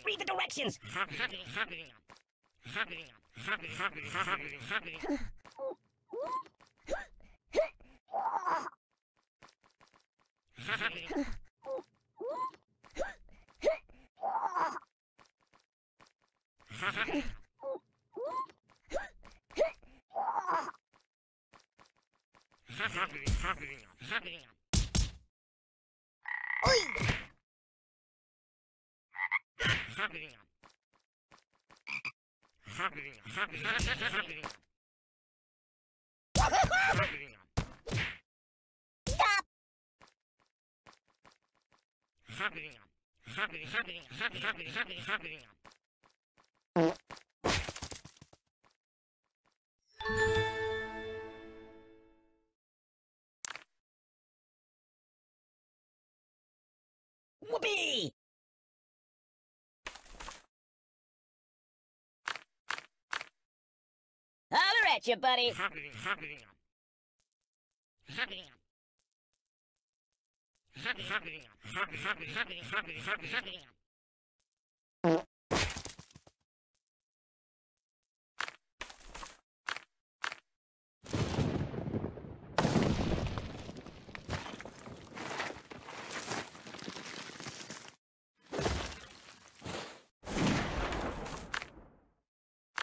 Read the directions! Stop! Whoopee! Holler at you, buddy.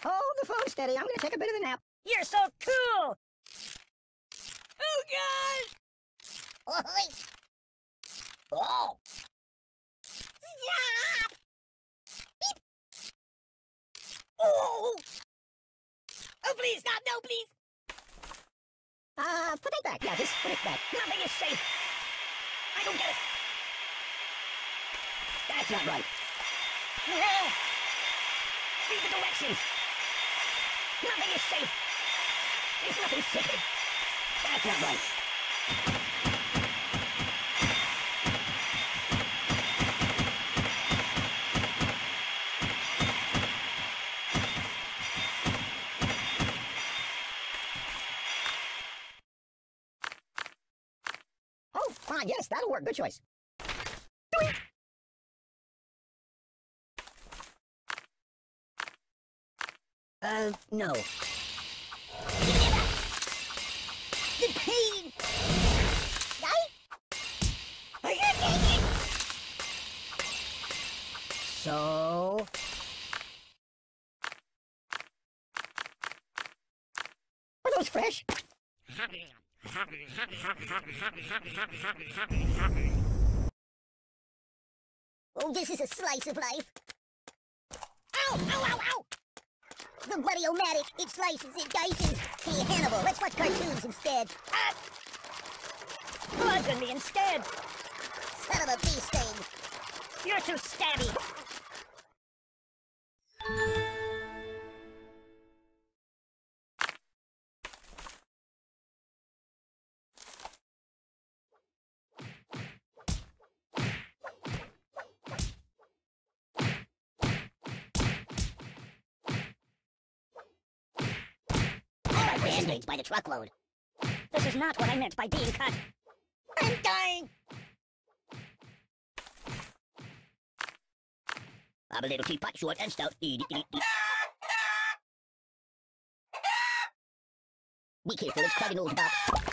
Hold the phone steady. I'm gonna take a bit of a nap. You're so cool! Oh, God! Oh! Stop! Beep! Oh! Oh, please, stop! No, please! Put it back. Yeah, just put it back. Nothing is safe. I don't get it. That's not right. Read the directions. Nothing is safe. There's nothing safe. That's not right. Oh, fine, yes, that'll work. Good choice. Doink! No. The pain! I can't take it! So... Are those fresh? Oh, this is a slice of life. Ow! Ow, ow, ow! The Buddy-O-Matic, it slices, it dices. Hey, Hannibal, let's watch cartoons instead. Bludgeon me instead. Son of a bee sting. You're too stabby. Band-aids by the truckload. This is not what I meant by being cut. I'm dying! I'm a little teapot, short and stout. Be careful, it's quite an old box.